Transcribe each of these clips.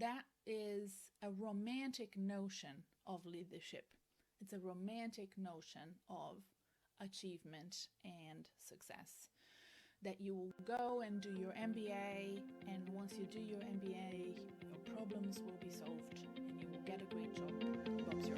that is a romantic notion of leadership. It's a romantic notion of achievement and success. That you will go and do your MBA, and once you do your MBA, your problems will be solved and you will get a great job. Bob's your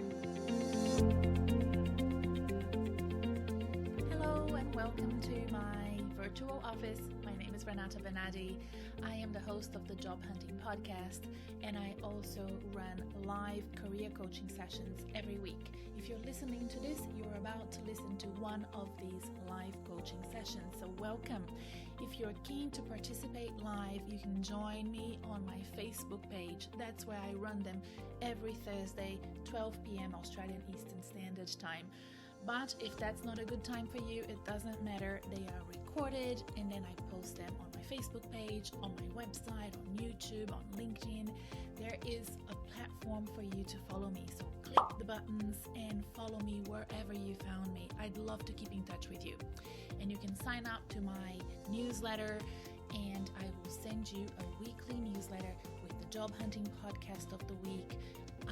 Hello and welcome to my virtual office. My name is Renata Bernarde. I am the host of the Job Hunting Podcast, and I also run live career coaching sessions every week. If you're listening to this, you're about to listen to one of these live coaching sessions, so welcome. If you're keen to participate live, you can join me on my Facebook page. That's where I run them every Thursday, 12 p.m. Australian Eastern Standard Time. But if that's not a good time for you, it doesn't matter. They are recorded and then I post them on my Facebook page, on my website, on YouTube, on LinkedIn. There is a platform for you to follow me. So click the buttons and follow me wherever you found me. I'd love to keep in touch with you. And you can sign up to my newsletter, and I will send you a weekly newsletter with the Job Hunting Podcast of the week,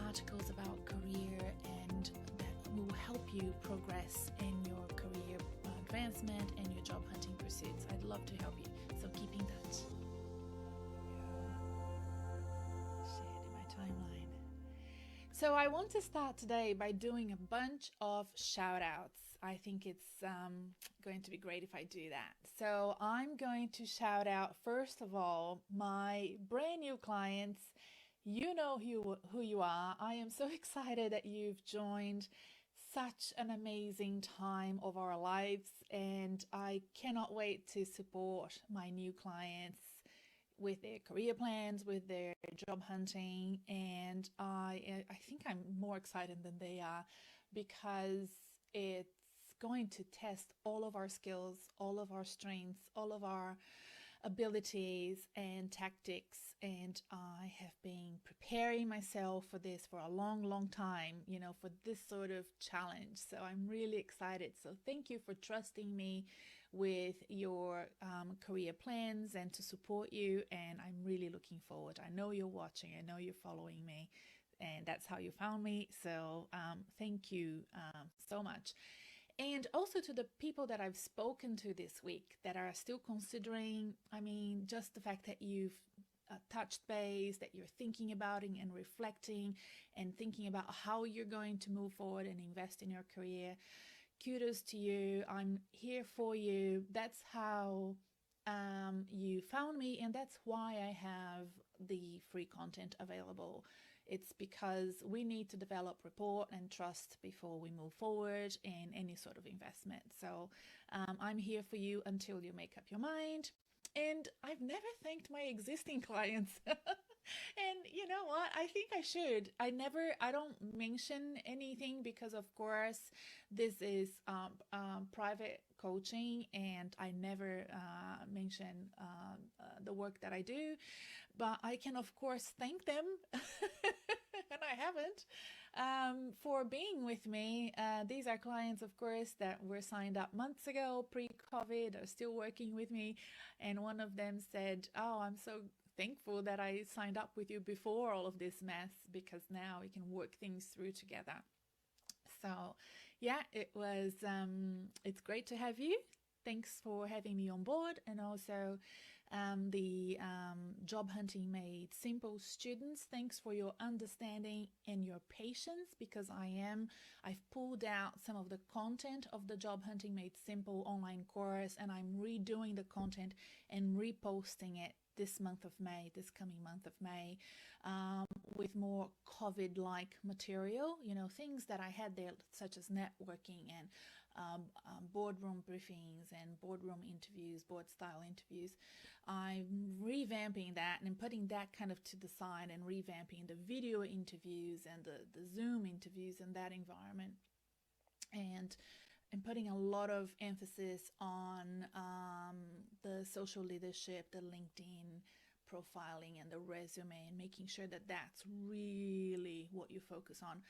articles about career, and that will help you progress in your career advancement and your job hunting pursuits. I'd love to help you, so keep in touch. Shared in my timeline. So I want to start today by doing a bunch of shout outs. I think it's going to be great if I do that. So I'm going to shout out, first of all, my brand new clients. You know who you are. I am so excited that you've joined such an amazing time of our lives, and I cannot wait to support my new clients with their career plans, with their job hunting, and I think I'm more excited than they are, because it's going to test all of our skills, all of our strengths, all of our abilities and tactics, and I have been preparing myself for this for a long time, for this sort of challenge. So I'm really excited. So thank you for trusting me with your career plans and to support you, and I'm really looking forward. I know you're watching, I know you're following me, and that's how you found me. So thank you so much. And also to the people that I've spoken to this week that are still considering, just the fact that you've touched base, that you're thinking about it and reflecting and thinking about how you're going to move forward and invest in your career. Kudos to you. I'm here for you. That's how you found me, and that's why I have the free content available. It's because we need to develop rapport and trust before we move forward in any sort of investment. So I'm here for you until you make up your mind. And I've never thanked my existing clients. And you know what? I think I should. I don't mention anything because, of course, this is private coaching, and I never mention the work that I do. But I can, of course, thank them, and I haven't, for being with me. These are clients, of course, that were signed up months ago, pre-COVID, are still working with me. And one of them said, "Oh, I'm so thankful that I signed up with you before all of this mess, because now we can work things through together." So yeah, it's great to have you. Thanks for having me on board. And also the Job Hunting Made Simple students, thanks for your understanding and your patience, because I've pulled out some of the content of the Job Hunting Made Simple online course, and I'm redoing the content and reposting it this coming month of May, with more COVID-like material, things that I had there, such as networking and boardroom briefings and boardroom interviews, board style interviews. I'm revamping that and putting that kind of to the side, and revamping the video interviews and the Zoom interviews in that environment, and putting a lot of emphasis on the social leadership, the LinkedIn profiling, and the resume, and making sure that that's really what you focus on.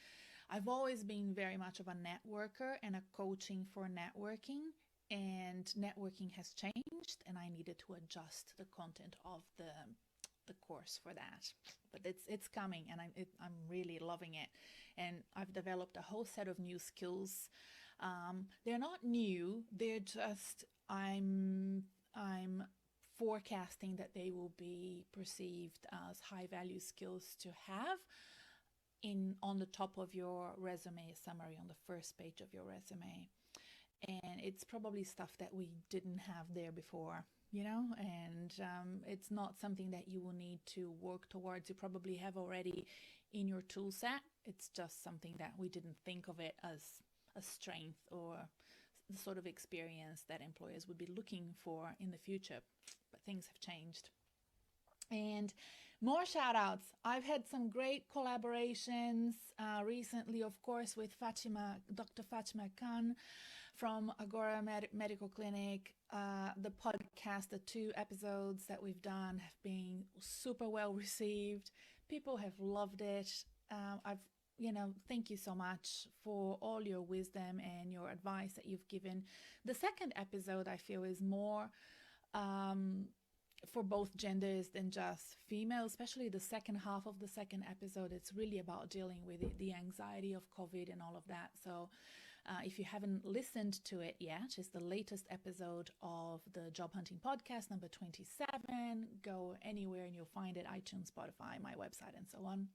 I've always been very much of a networker and a coaching for networking, and networking has changed, and I needed to adjust the content of the the course for that. But it's coming, and I'm really loving it. And I've developed a whole set of new skills. They're not new. They're just I'm forecasting that they will be perceived as high value skills to have in on the top of your resume summary, on the first page of your resume. And it's probably stuff that we didn't have there before, and it's not something that you will need to work towards. You probably have already in your tool set. It's just something that we didn't think of it as a strength or the sort of experience that employers would be looking for in the future. But things have changed. And more shout outs. I've had some great collaborations recently, of course, with Dr. Fatima Khan from Agora Medical Clinic. The podcast, the 2 episodes that we've done have been super well received. People have loved it. Thank you so much for all your wisdom and your advice that you've given. The second episode, I feel, is more for both genders than just female, especially the second half of the second episode. It's really about dealing with the anxiety of COVID and all of that. So if you haven't listened to it yet, it's the latest episode of the Job Hunting Podcast, number 27. Go anywhere and you'll find it: iTunes, Spotify, my website, and so on.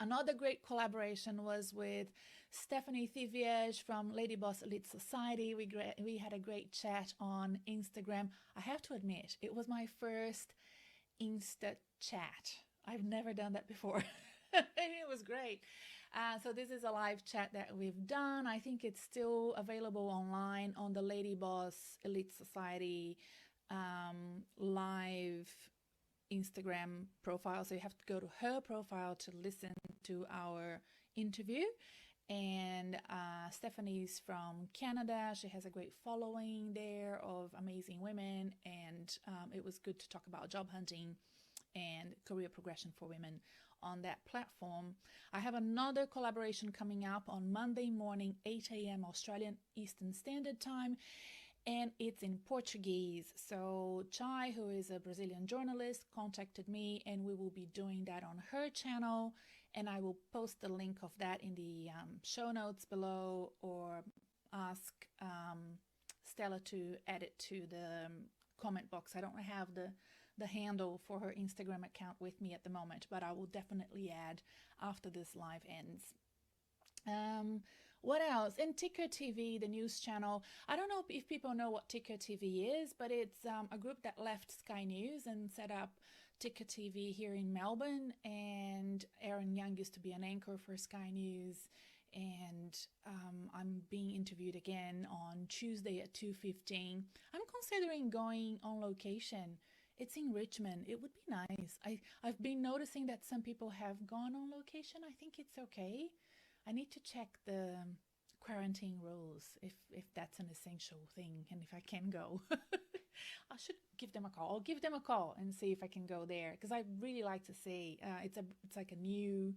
Another great collaboration was with Stephanie Thiviege from Lady Boss Elite Society. We had a great chat on Instagram. I have to admit, it was my first Insta chat. I've never done that before. And it was great. So this is a live chat that we've done. I think it's still available online on the Lady Boss Elite Society live Instagram profile. So you have to go to her profile to listen to our interview. And Stephanie's from Canada. She has a great following there of amazing women, and it was good to talk about job hunting and career progression for women on that platform. I have another collaboration coming up on Monday morning, 8 a.m. Australian Eastern Standard Time, and it's in Portuguese. So Chai, who is a Brazilian journalist, contacted me, and we will be doing that on her channel, and I will post the link of that in the show notes below, or ask Stella to add it to the comment box. I don't have the handle for her Instagram account with me at the moment, but I will definitely add after this live ends. What else? In Ticker TV, the news channel. I don't know if people know what Ticker TV is, but it's a group that left Sky News and set up Ticker TV here in Melbourne. And Aaron Young used to be an anchor for Sky News. And I'm being interviewed again on Tuesday at 2:15. I'm considering going on location. It's in Richmond. It would be nice. I've been noticing that some people have gone on location. I think it's okay. I need to check the quarantine rules, if that's an essential thing, and if I can go. I should give them a call. I'll give them a call and see if I can go there, because I really like to see. It's like a new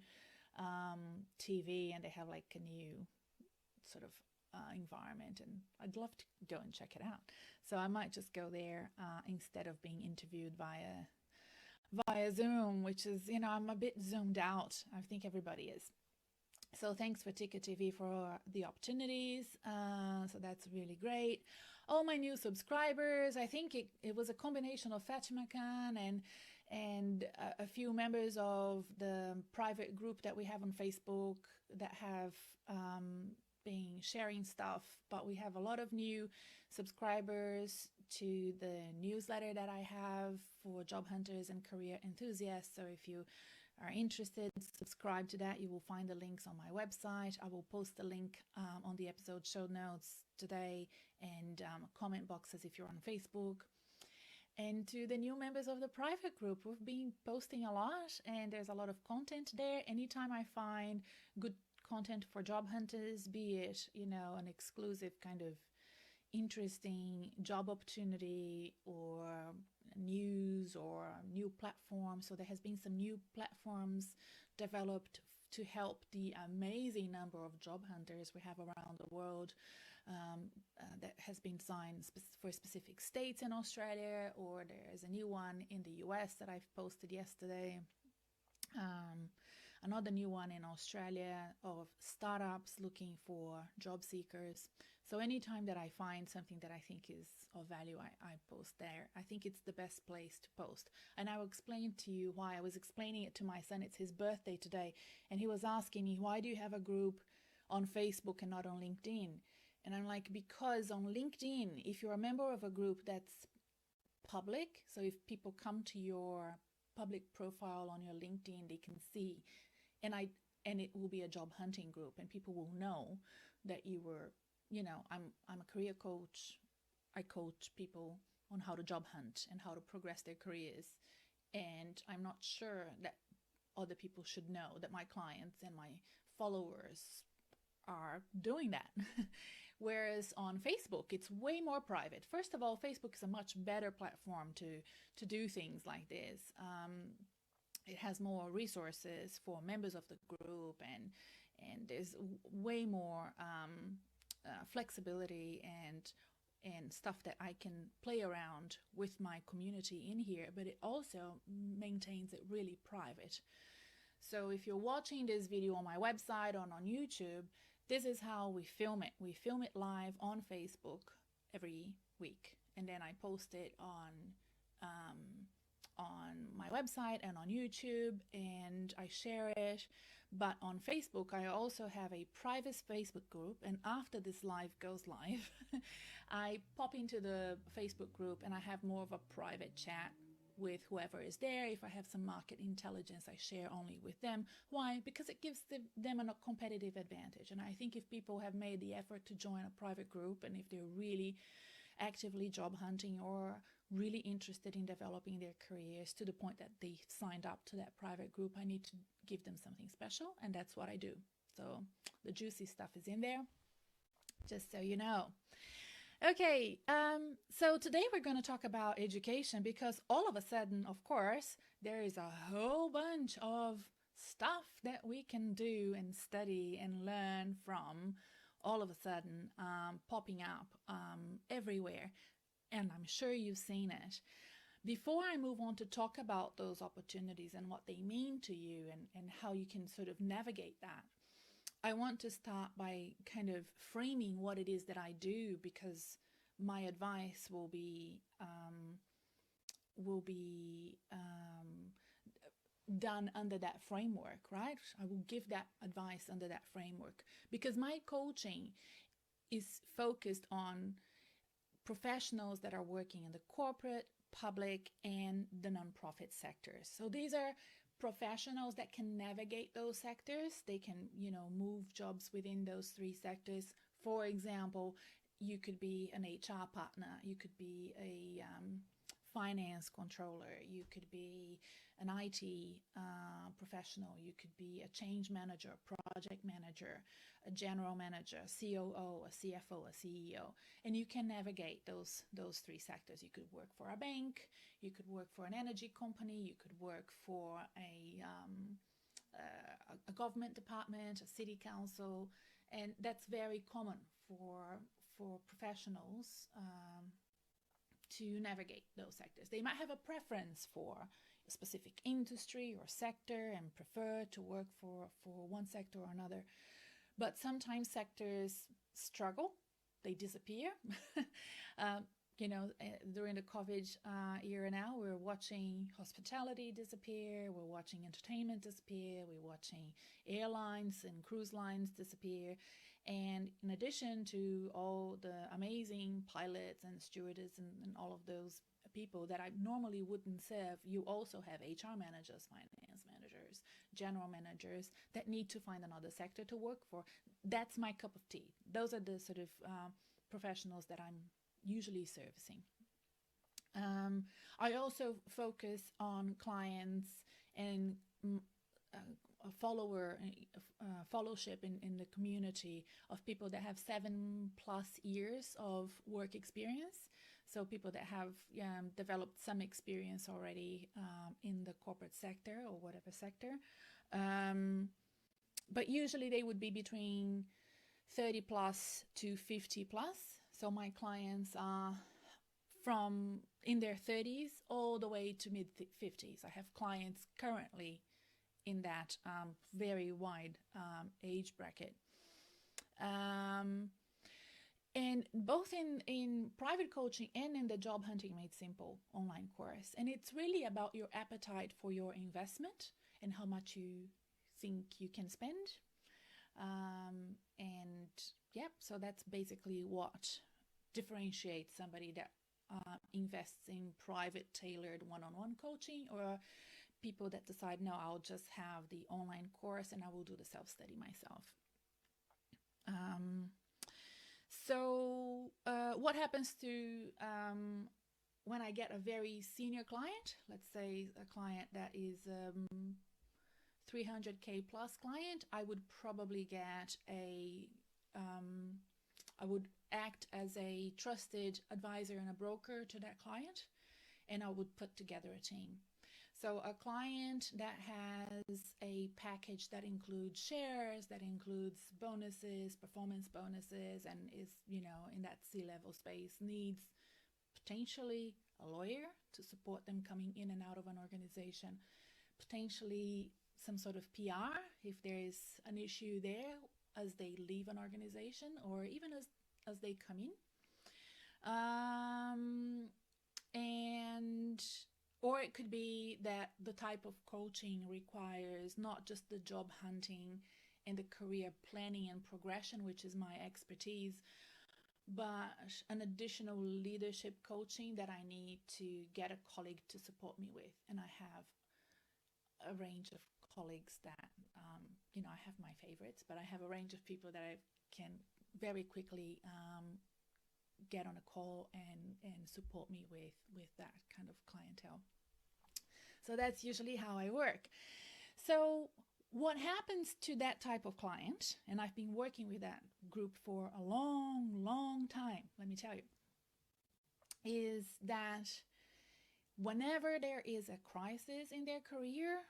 TV, and they have like a new sort of environment, and I'd love to go and check it out. So I might just go there instead of being interviewed via Zoom, which is, I'm a bit zoomed out. I think everybody is. So thanks for Ticker TV for the opportunities. So that's really great. All my new subscribers, I think it was a combination of Fatima Khan and a few members of the private group that we have on Facebook that have been sharing stuff. But we have a lot of new subscribers to the newsletter that I have for job hunters and career enthusiasts. So if you are interested, subscribe to that. You will find the links on my website. I will post the link on the episode show notes today, and comment boxes if you're on Facebook. And to the new members of the private group, we've been posting a lot, and there's a lot of content there. Anytime I find good content for job hunters, be it, an exclusive kind of interesting job opportunity or news or new platforms. So there has been some new platforms developed to help the amazing number of job hunters we have around the world that has been designed for specific states in Australia, or there's a new one in the US that I've posted yesterday. Another new one in Australia of startups looking for job seekers. So anytime that I find something that I think is of value, I post there. I think it's the best place to post. And I will explain to you why. I was explaining it to my son. It's his birthday today. And he was asking me, why do you have a group on Facebook and not on LinkedIn? And I'm like, because on LinkedIn, if you're a member of a group that's public, so if people come to your public profile on your LinkedIn, they can see, and it will be a job hunting group, and people will know that you were, I'm a career coach. I coach people on how to job hunt and how to progress their careers. And I'm not sure that other people should know that my clients and my followers are doing that. Whereas on Facebook, it's way more private. First of all, Facebook is a much better platform to do things like this. It has more resources for members of the group, and there's way more flexibility and stuff that I can play around with my community in here, but it also maintains it really private. So if you're watching this video on my website or on YouTube, this is how we film it. We film it live on Facebook every week, and then I post it on my website and on YouTube, and I share it. But on Facebook, I also have a private Facebook group, and after this live goes live, I pop into the Facebook group and I have more of a private chat with whoever is there. If I have some market intelligence, I share only with them. Why? Because it gives them a competitive advantage. And I think if people have made the effort to join a private group, and if they're really actively job hunting or really interested in developing their careers to the point that they signed up to that private group, I need to give them something special, and that's what I do. So the juicy stuff is in there, just so you know. Okay, so today we're going to talk about education, because all of a sudden, of course, there is a whole bunch of stuff that we can do and study and learn from all of a sudden popping up everywhere. And I'm sure you've seen it. Before I move on to talk about those opportunities and what they mean to you and how you can sort of navigate that, I want to start by kind of framing what it is that I do, because my advice will be done under that framework, right? I will give that advice under that framework, because my coaching is focused on professionals that are working in the corporate, public, and the nonprofit sectors. So these are professionals that can navigate those sectors. They can, move jobs within those three sectors. For example, you could be an HR partner, you could be a finance controller, you could be an IT professional, you could be a change manager, project manager, a general manager, COO, a CFO, a CEO, and you can navigate those three sectors. You could work for a bank, you could work for an energy company, you could work for a government department, a city council, and that's very common for professionals to navigate those sectors. They might have a preference for a specific industry or sector and prefer to work for one sector or another. But sometimes sectors struggle, they disappear. During the COVID era now, we're watching hospitality disappear, we're watching entertainment disappear, we're watching airlines and cruise lines disappear. And in addition to all the amazing pilots and stewardess and all of those people that I normally wouldn't serve, you also have HR managers, finance managers, general managers that need to find another sector to work for. That's my cup of tea. Those are the sort of professionals that I'm usually servicing. I also focus on clients and fellowship in the community of people that have 7+ years of work experience. So people that have developed some experience already in the corporate sector or whatever sector. But usually they would be between 30 plus to 50 plus. So my clients are from in their 30s all the way to mid 50s. I have clients currently in that very wide age bracket. And both in private coaching and in the Job Hunting Made Simple online course. And it's really about your appetite for your investment and how much you think you can spend. And yeah, so that's basically what differentiates somebody that invests in private tailored one-on-one coaching, or people that decide, no, I'll just have the online course and I will do the self-study myself. So what happens to when I get a very senior client, let's say a client that is 300K plus client, I would probably get I would act as a trusted advisor and a broker to that client, and I would put together a team. So a client that has a package that includes shares, that includes bonuses, performance bonuses, and is, in that C-level space, needs potentially a lawyer to support them coming in and out of an organization, potentially some sort of PR if there is an issue there as they leave an organization, or even as they come in. Or it could be that the type of coaching requires not just the job hunting and the career planning and progression, which is my expertise, but an additional leadership coaching that I need to get a colleague to support me with. And I have a range of colleagues that, I have my favorites, but I have a range of people that I can very quickly get on a call and support me with that kind of clientele. So that's usually how I work. So what happens to that type of client, and I've been working with that group for a long time, let me tell you, is that whenever there is a crisis in their career,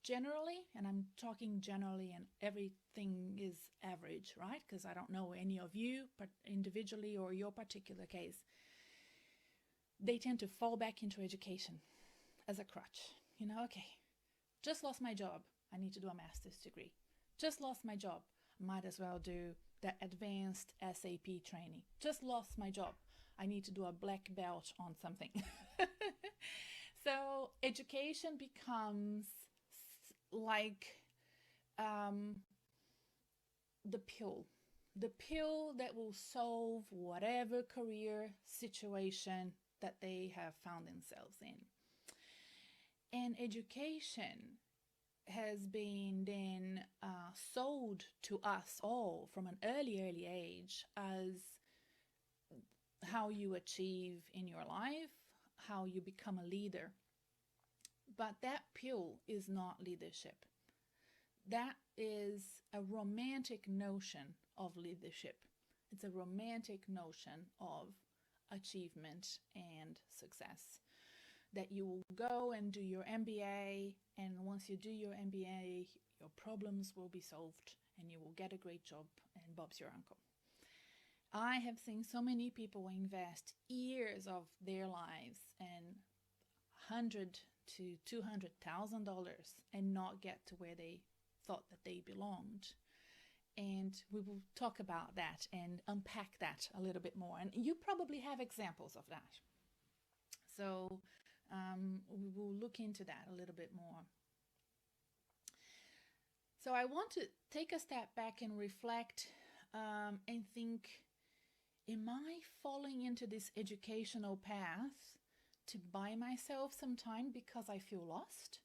generally, and I'm talking generally, and everything is average, right? Because I don't know any of you individually or your particular case. They tend to fall back into education as a crutch. Okay, just lost my job, I need to do a master's degree. Just lost my job, might as well do that advanced SAP training. Just lost my job, I need to do a black belt on something. So education becomes like the pill that will solve whatever career situation that they have found themselves in. And education has been then sold to us all from an early age as how you achieve in your life, how you become a leader. But that pill is not leadership. That is a romantic notion of leadership. It's a romantic notion of achievement and success. That you will go and do your MBA, and once you do your MBA, your problems will be solved and you will get a great job and Bob's your uncle. I have seen so many people invest years of their lives and $100,000 to $200,000 and not get to where they thought that they belonged. And we will talk about that and unpack that a little bit more. And you probably have examples of that. So we will look into that a little bit more. So I want to take a step back and reflect and think, am I falling into this educational path to buy myself some time because I feel lost?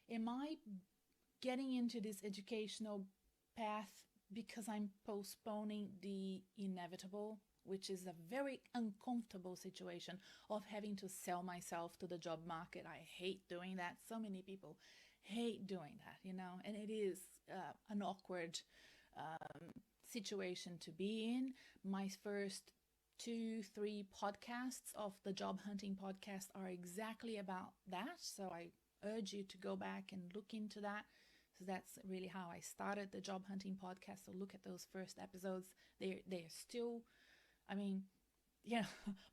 Am I getting into this educational path because I'm postponing the inevitable, which is a very uncomfortable situation of having to sell myself to the job market? I hate doing that. So many people hate doing that, and it is an awkward situation to be in. My first 2-3 podcasts of the Job Hunting podcast are exactly about that. So I urge you to go back and look into that So that's really how I started the job hunting podcast. So look at those first episodes. They're still, I mean,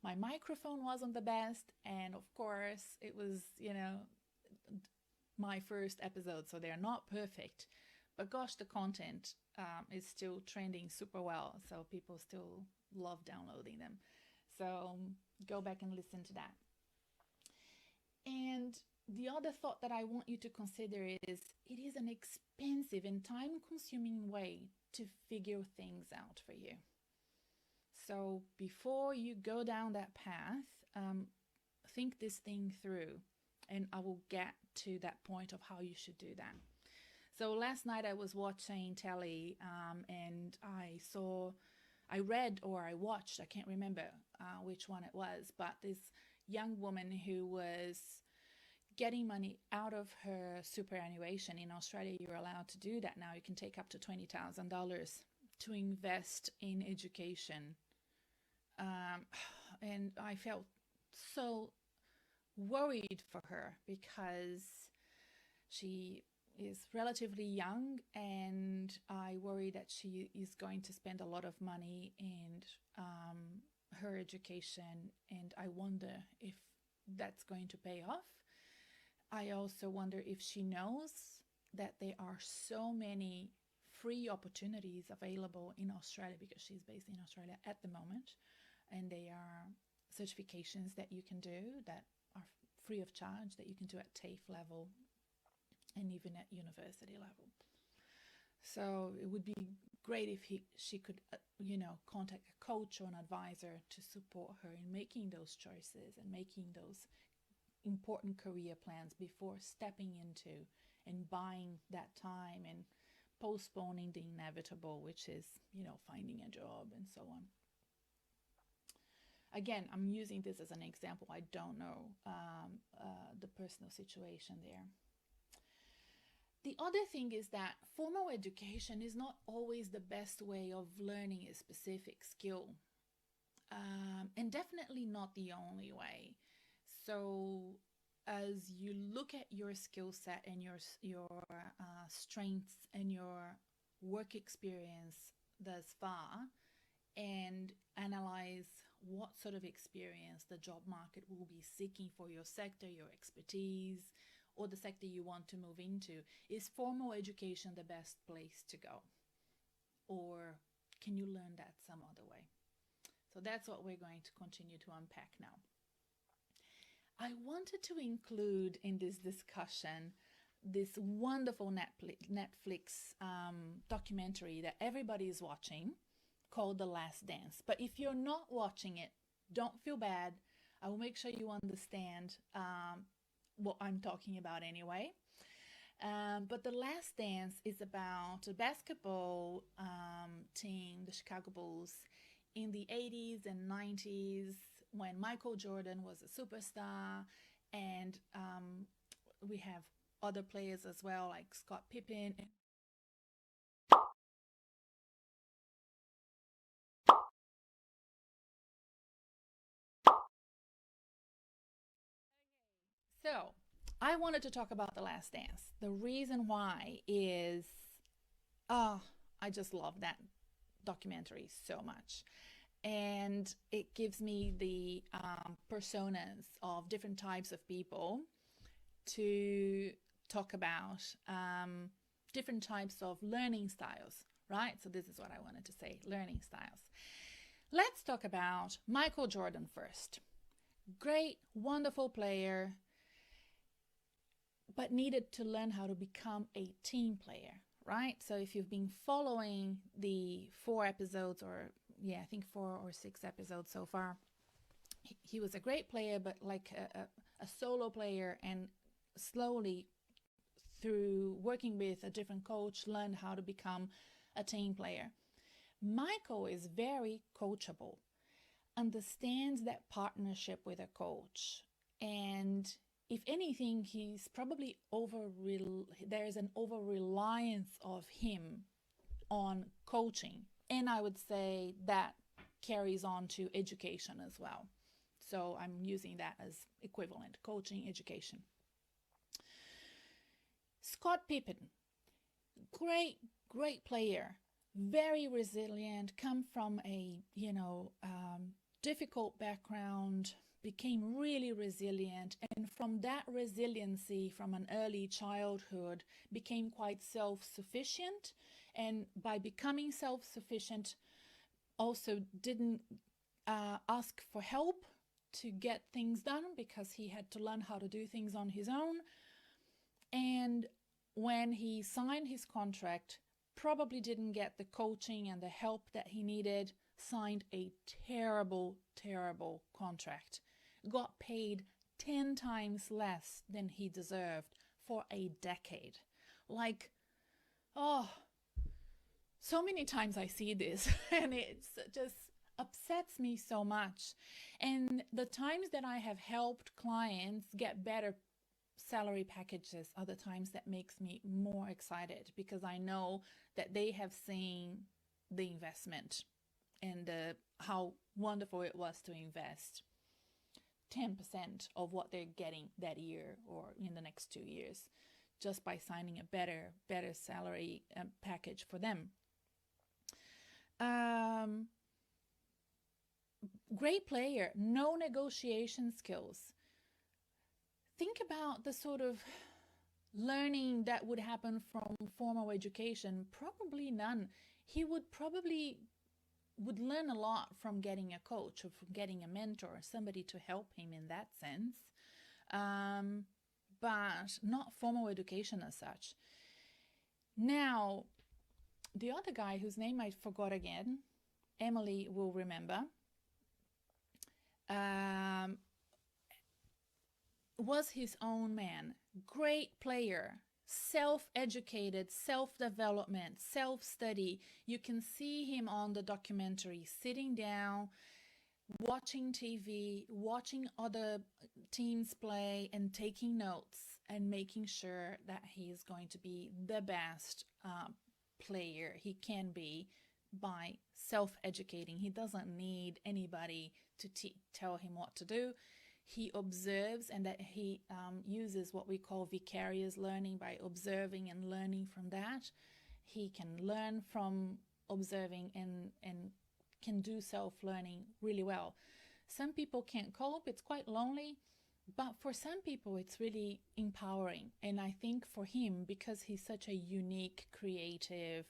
my microphone wasn't the best, and of course it was, my first episode, so they're not perfect. But gosh, the content is still trending super well, so people still love downloading them. So go back and listen to that. And the other thought that I want you to consider is it is an expensive and time-consuming way to figure things out for you. So before you go down that path, think this thing through, and I will get to that point of how you should do that. So last night I was watching telly, and I read or I watched, I can't remember which one it was, but this young woman who was getting money out of her superannuation. In Australia, you're allowed to do that now. You can take up to $20,000 to invest in education. And I felt so worried for her because she is relatively young, and I worry that she is going to spend a lot of money in her education, and I wonder if that's going to pay off. I also wonder if she knows that there are so many free opportunities available in Australia, because she's based in Australia at the moment, and they are certifications that you can do that are free of charge, that you can do at TAFE level and even at university level. So it would be great if she could, contact a coach or an advisor to support her in making those choices and making those important career plans before stepping into and buying that time and postponing the inevitable, which is, finding a job and so on. Again, I'm using this as an example. I don't know the personal situation there. The other thing is that formal education is not always the best way of learning a specific skill, and definitely not the only way. So as you look at your skill set and your strengths and your work experience thus far, and analyze what sort of experience the job market will be seeking for your sector, your expertise, or the sector you want to move into. Is formal education the best place to go? Or can you learn that some other way? So that's what we're going to continue to unpack now. I wanted to include in this discussion this wonderful Netflix documentary that everybody is watching, called The Last Dance. But if you're not watching it, don't feel bad. I will make sure you understand what I'm talking about anyway. But The Last Dance is about a basketball team, the Chicago Bulls, in the 80s and 90s, when Michael Jordan was a superstar, and we have other players as well, like Scott Pippen. So I wanted to talk about The Last Dance. The reason why is, I just love that documentary so much. And it gives me the personas of different types of people to talk about different types of learning styles, right? So this is what I wanted to say, learning styles. Let's talk about Michael Jordan first. Great, wonderful player, but needed to learn how to become a team player, right? So if you've been following the 4 episodes, or I think 4 or 6 episodes so far, he was a great player, but like a solo player, and slowly through working with a different coach learned how to become a team player. Michael is very coachable, understands that partnership with a coach, and if anything, he's probably there's an over-reliance of him on coaching. And I would say that carries on to education as well. So I'm using that as equivalent, coaching, education. Scott Pippen. Great, great player, very resilient, come from a, difficult background, became really resilient, and from that resiliency from an early childhood became quite self-sufficient, and by becoming self-sufficient also didn't ask for help to get things done because he had to learn how to do things on his own. And when he signed his contract, probably didn't get the coaching and the help that he needed, signed a terrible, terrible contract, got paid 10 times less than he deserved for a decade. Like, oh, so many times I see this and it's just upsets me so much. And the times that I have helped clients get better salary packages are the times that makes me more excited, because I know that they have seen the investment and how wonderful it was to invest 10% of what they're getting that year or in the next 2 years just by signing a better salary package for them. Great player, no negotiation skills. Think about the sort of learning that would happen from formal education. Probably none. He would learn a lot from getting a coach or from getting a mentor, somebody to help him in that sense, but not formal education as such. Now, the other guy whose name I forgot again, Emily will remember, was his own man. Great player, self-educated, self-development, self-study. You can see him on the documentary sitting down, watching TV, watching other teams play and taking notes and making sure that he is going to be the best player he can be by self-educating. He doesn't need anybody to tell him what to do. He observes, and that he uses what we call vicarious learning by observing and learning from that. He can learn from observing and can do self-learning really well. Some people can't cope, it's quite lonely, but for some people it's really empowering. And I think for him, because he's such a unique, creative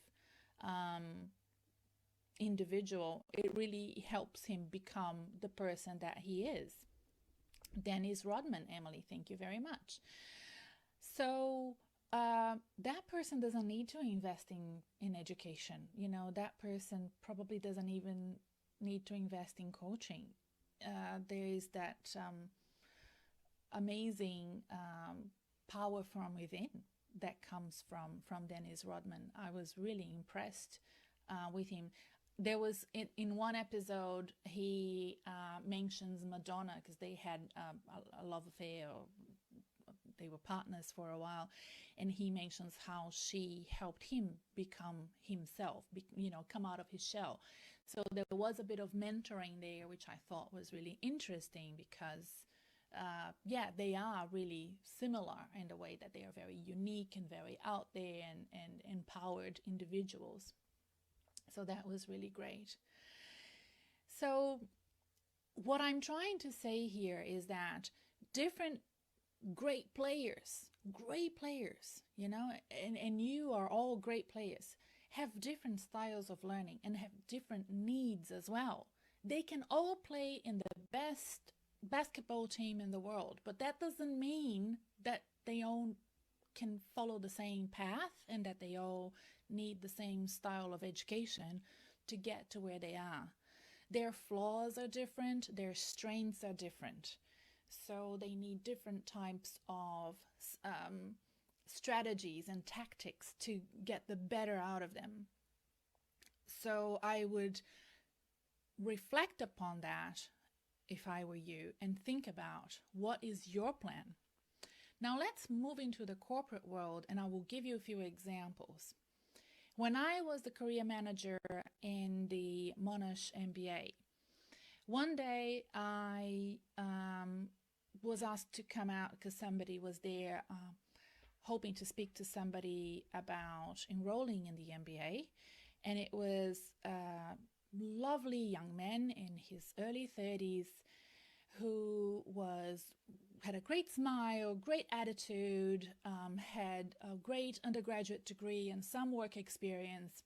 individual, it really helps him become the person that he is. Dennis Rodman, Emily, thank you very much. So that person doesn't need to invest in education. That person probably doesn't even need to invest in coaching. There is that amazing power from within that comes from Dennis Rodman. I was really impressed with him. There was in one episode he mentions Madonna, because they had a love affair, or they were partners for a while, and he mentions how she helped him become himself, come out of his shell. So there was a bit of mentoring there, which I thought was really interesting, because they are really similar in the way that they are very unique and very out there and empowered individuals. So that was really great. So what I'm trying to say here is that different great players, and you are all great players, have different styles of learning and have different needs as well. They can all play in the best basketball team in the world, but that doesn't mean that they all can follow the same path and that they all need the same style of education to get to where they are. Their flaws are different, their strengths are different. So they need different types of strategies and tactics to get the better out of them. So I would reflect upon that if I were you and think about, what is your plan? Now let's move into the corporate world, and I will give you a few examples. When I was the career manager in the Monash MBA, one day I was asked to come out because somebody was there hoping to speak to somebody about enrolling in the MBA. And it was a lovely young man in his early 30s who had a great smile, great attitude, had a great undergraduate degree and some work experience.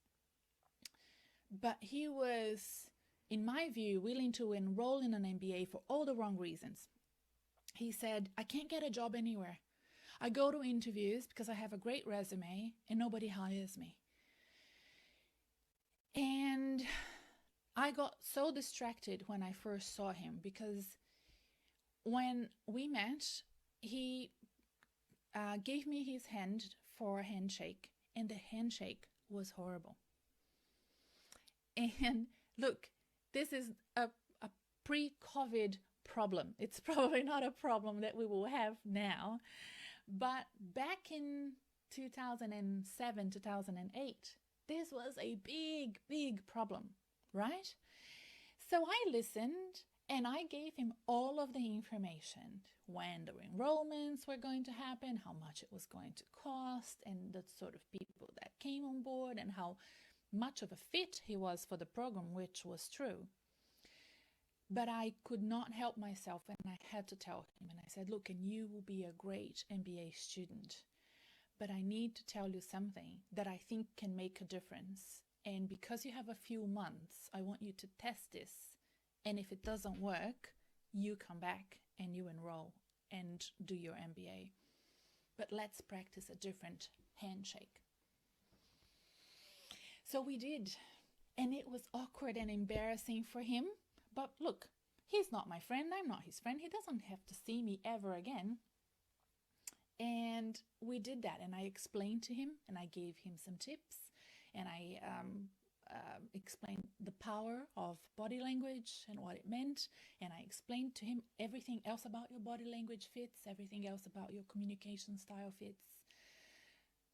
But he was, in my view, willing to enroll in an MBA for all the wrong reasons. He said, I can't get a job anywhere. I go to interviews because I have a great resume and nobody hires me. And I got so distracted when I first saw him, because when we met, he gave me his hand for a handshake, and the handshake was horrible. And look, this is a pre-COVID problem. It's probably not a problem that we will have now. But back in 2007, 2008, this was a big, big problem, right? So I listened and I gave him all of the information, when the enrollments were going to happen, how much it was going to cost, and the sort of people that came on board, and how much of a fit he was for the program, which was true. But I could not help myself, and I had to tell him, and I said, look, and you will be a great MBA student, but I need to tell you something that I think can make a difference. And because you have a few months, I want you to test this. And if it doesn't work, you come back and you enroll and do your MBA. But let's practice a different handshake. So we did. And it was awkward and embarrassing for him. But look, he's not my friend. I'm not his friend. He doesn't have to see me ever again. And we did that. And I explained to him, and I gave him some tips. And I explained the power of body language and what it meant. And I explained to him everything else about your body language fits, everything else about your communication style fits.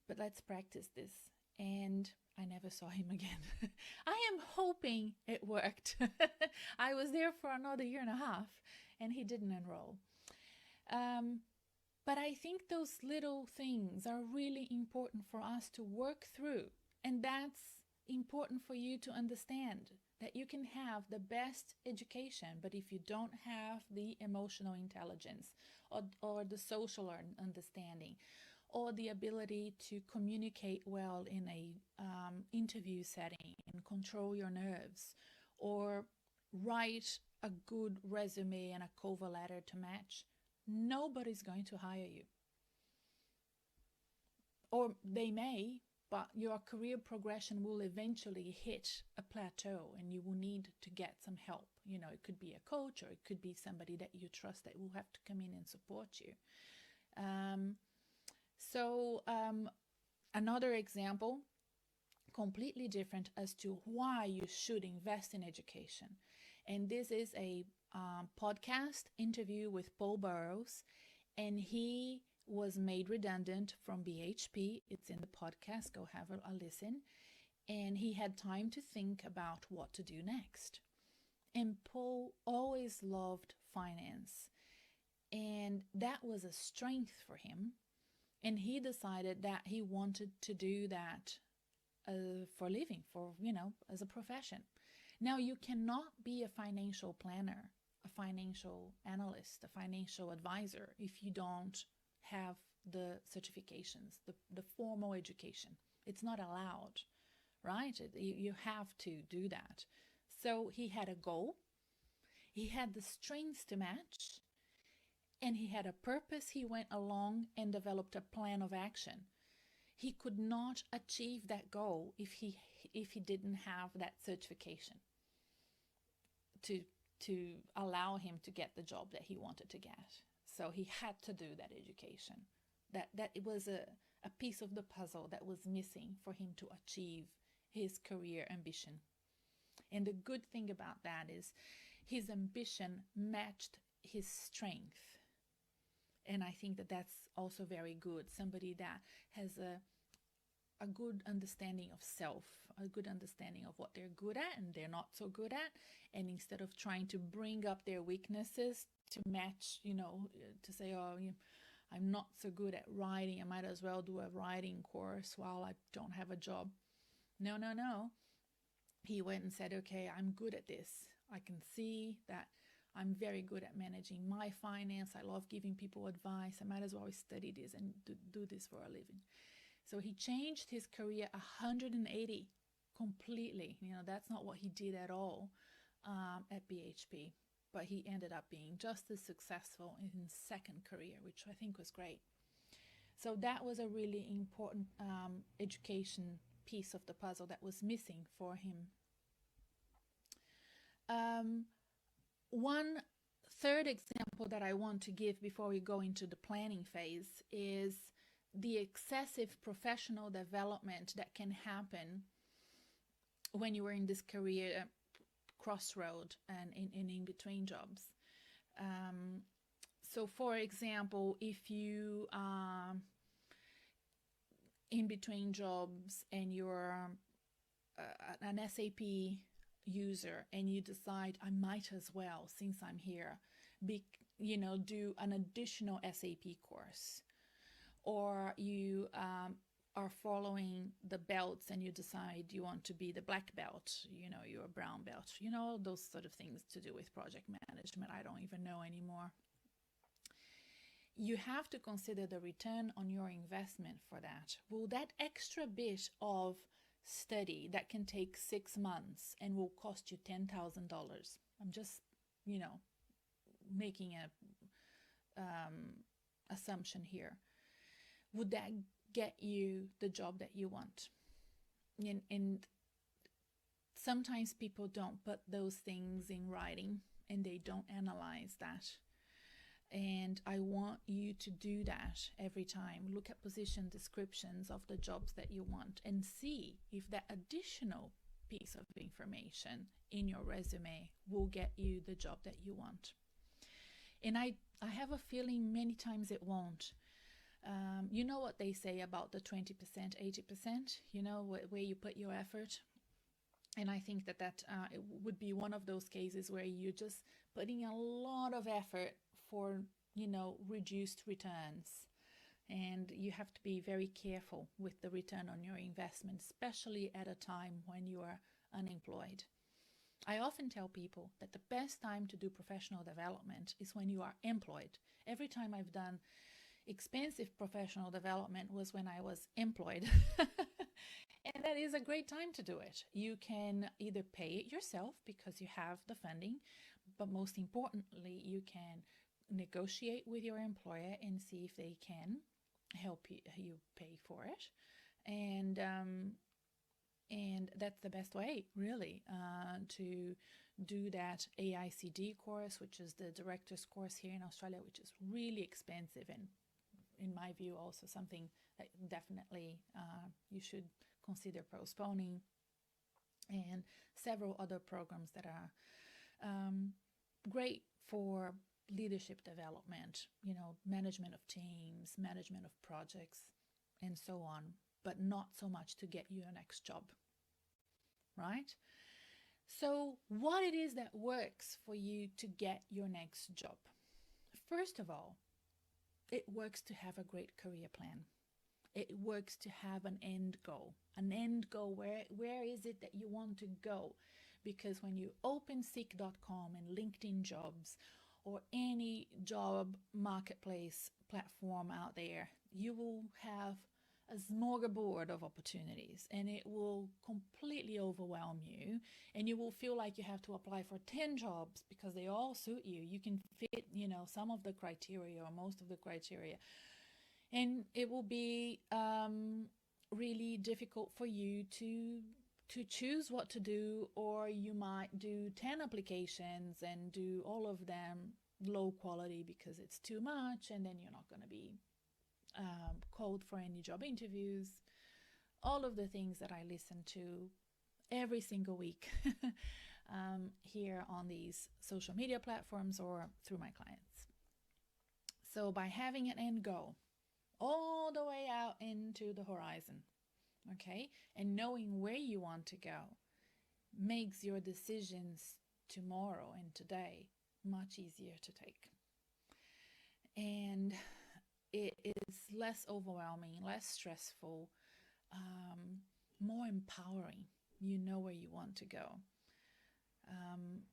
But let's practice this. And I never saw him again. I am hoping it worked. I was there for another year and a half, and he didn't enroll. But I think those little things are really important for us to work through. And that's important for you to understand, that you can have the best education, but if you don't have the emotional intelligence or the social understanding, or the ability to communicate well in a interview setting and control your nerves, or write a good resume and a cover letter to match, nobody's going to hire you. Or they may, but your career progression will eventually hit a plateau and you will need to get some help. You know, it could be a coach, or it could be somebody that you trust that will have to come in and support you. Another example, completely different, as to why you should invest in education. And this is a podcast interview with Paul Burrows, and he was made redundant from BHP. It's in the podcast. Go have a listen. And he had time to think about what to do next. And Paul always loved finance, and that was a strength for him. And he decided that he wanted to do that for a living, as a profession. Now, you cannot be a financial planner, a financial analyst, a financial advisor if you don't have the certifications, the formal education. It's not allowed, right? You have to do that. So he had a goal, he had the strengths to match, and he had a purpose. He went along and developed a plan of action. He could not achieve that goal if he didn't have that certification to allow him to get the job that he wanted to get. So he had to do that education. That it was a piece of the puzzle that was missing for him to achieve his career ambition. And the good thing about that is his ambition matched his strength. And I think that that's also very good. Somebody that has a good understanding of self, a good understanding of what they're good at and they're not so good at. And instead of trying to bring up their weaknesses to match, to say, I'm not so good at writing. I might as well do a writing course while I don't have a job. No, no, no. He went and said, okay, I'm good at this. I can see that I'm very good at managing my finance. I love giving people advice. I might as well study this and do this for a living. So he changed his career 180 completely. That's not what he did at all at BHP. But he ended up being just as successful in his second career, which I think was great. So that was a really important education piece of the puzzle that was missing for him. One third example that I want to give before we go into the planning phase is the excessive professional development that can happen when you are in this career crossroad and in between jobs. So for example, if you are in between jobs and you're an SAP user and you decide, I might as well, since I'm here, do an additional SAP course, or you are following the belts and you decide you want to be the black belt, you're a brown belt, those sort of things to do with project management. I don't even know anymore. You have to consider the return on your investment for that. Will that extra bit of study that can take 6 months and will cost you $10,000, I'm just, making a assumption here, would that get you the job that you want? And sometimes people don't put those things in writing and they don't analyze that. And I want you to do that every time. Look at position descriptions of the jobs that you want and see if that additional piece of information in your resume will get you the job that you want. And I have a feeling many times it won't. You know what they say about the 20%, 80%, where you put your effort. And I think that it would be one of those cases where you're just putting a lot of effort for, reduced returns. And you have to be very careful with the return on your investment, especially at a time when you are unemployed. I often tell people that the best time to do professional development is when you are employed. Every time I've done expensive professional development was when I was employed. And that is a great time to do it. You can either pay it yourself because you have the funding, but most importantly, you can negotiate with your employer and see if they can help you pay for it. And that's the best way, really, to do that AICD course, which is the director's course here in Australia, which is really expensive and, in my view, also something that definitely you should consider postponing, and several other programs that are great for leadership development, management of teams, management of projects, and so on, but not so much to get you your next job, right? So what it is that works for you to get your next job? First of all, it works to have a great career plan. It works to have an end goal. Where is it that you want to go? Because when you open seek.com and LinkedIn jobs or any job marketplace platform out there, you will have a smorgasbord of opportunities, and it will completely overwhelm you, and you will feel like you have to apply for 10 jobs because they all suit you. You can fit, some of the criteria or most of the criteria. And it will be really difficult for you to choose what to do, or you might do 10 applications and do all of them low quality because it's too much, and then you're not going to be called for any job interviews. All of the things that I listen to every single week here on these social media platforms or through my clients. So by having an end goal all the way out into the horizon, okay, and knowing where you want to go makes your decisions tomorrow and today much easier to take. And it is less overwhelming, less stressful, more empowering. You know where you want to go.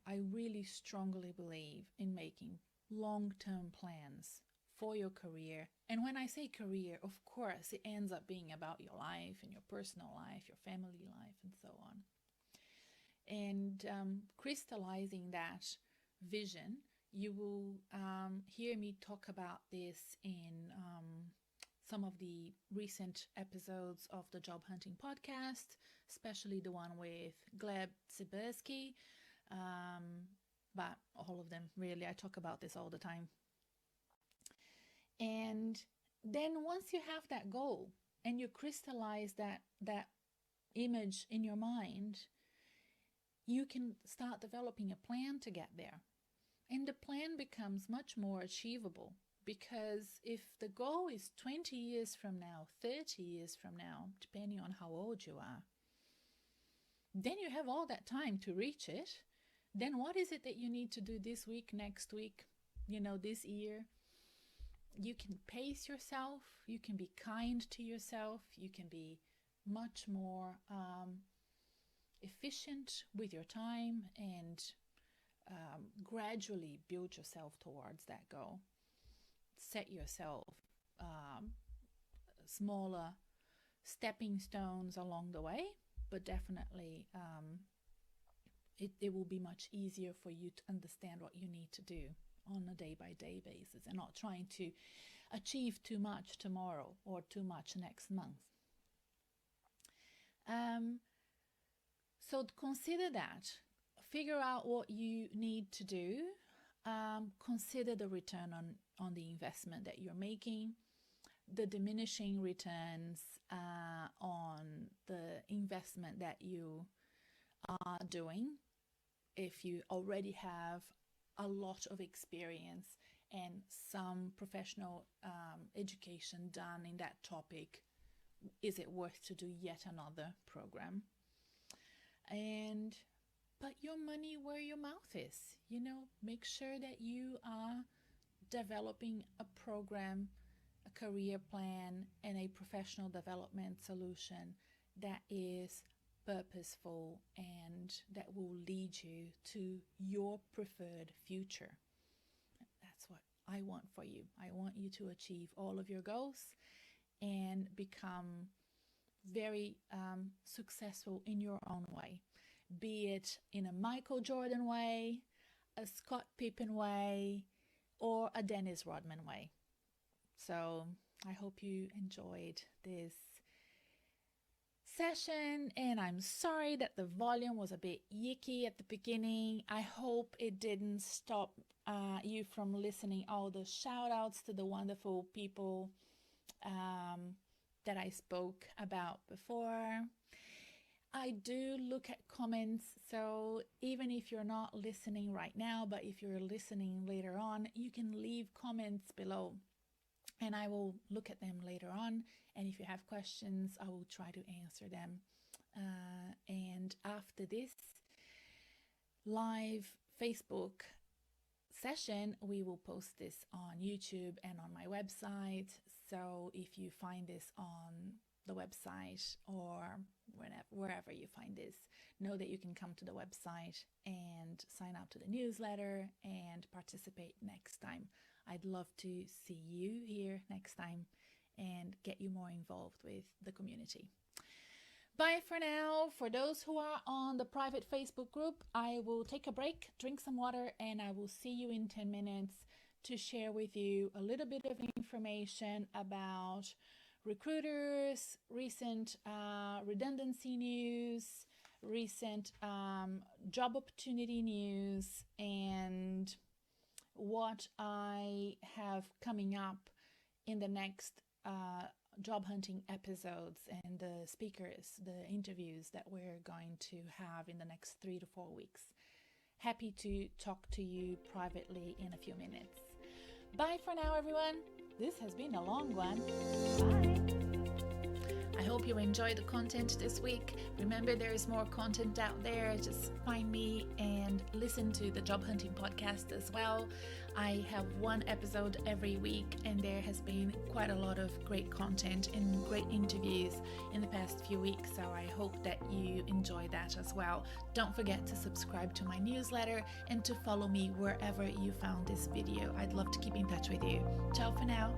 I really strongly believe in making long-term plans for your career. And when I say career, of course, it ends up being about your life and your personal life, your family life, and so on. And crystallizing that vision, you will hear me talk about this in some of the recent episodes of the Job Hunting podcast, especially the one with Gleb Tsiberski. But all of them, really, I talk about this all the time. And then once you have that goal and you crystallize that image in your mind, you can start developing a plan to get there. And the plan becomes much more achievable, because if the goal is 20 years from now, 30 years from now, depending on how old you are, then you have all that time to reach it. Then what is it that you need to do this week, next week, this year? You can pace yourself, you can be kind to yourself, you can be much more efficient with your time, and gradually build yourself towards that goal. Set yourself smaller stepping stones along the way, but definitely it will be much easier for you to understand what you need to do on a day-by-day basis, and not trying to achieve too much tomorrow or too much next month. So consider that. Figure out what you need to do. Consider the return on the investment that you're making, the diminishing returns on the investment that you are doing. If you already have a lot of experience and some professional education done in that topic, is it worth to do yet another program? And put your money where your mouth is. Make sure that you are developing a program, a career plan, and a professional development solution that is purposeful and that will lead you to your preferred future. That's what I want for you. I want you to achieve all of your goals and become very successful in your own way, be it in a Michael Jordan way, a Scott Pippen way, or a Dennis Rodman way. So I hope you enjoyed this session, and I'm sorry that the volume was a bit yicky at the beginning. I hope it didn't stop you from listening all the shout outs to the wonderful people that I spoke about before. I do look at comments, so even if you're not listening right now, but if you're listening later on, you can leave comments below and I will look at them later on. And if you have questions, I will try to answer them. And after this live Facebook session, we will post this on YouTube and on my website. So if you find this on the website or wherever you find this, know that you can come to the website and sign up to the newsletter and participate next time. I'd love to see you here next time and get you more involved with the community. Bye for now. For those who are on the private Facebook group, I will take a break, drink some water, and I will see you in 10 minutes to share with you a little bit of information about recruiters, recent redundancy news, recent job opportunity news, and what I have coming up in the next job hunting episodes, and the speakers, the interviews that we're going to have in the next 3 to 4 weeks. Happy to talk to you privately in a few minutes. Bye for now, everyone. This has been a long one. Bye. I hope you enjoyed the content this week. Remember, there is more content out there. Just find me and listen to the Job Hunting podcast as well. I have one episode every week, and there has been quite a lot of great content and great interviews in the past few weeks, so I hope that you enjoy that as well. Don't forget to subscribe to my newsletter and to follow me wherever you found this video. I'd love to keep in touch with you. Ciao for now.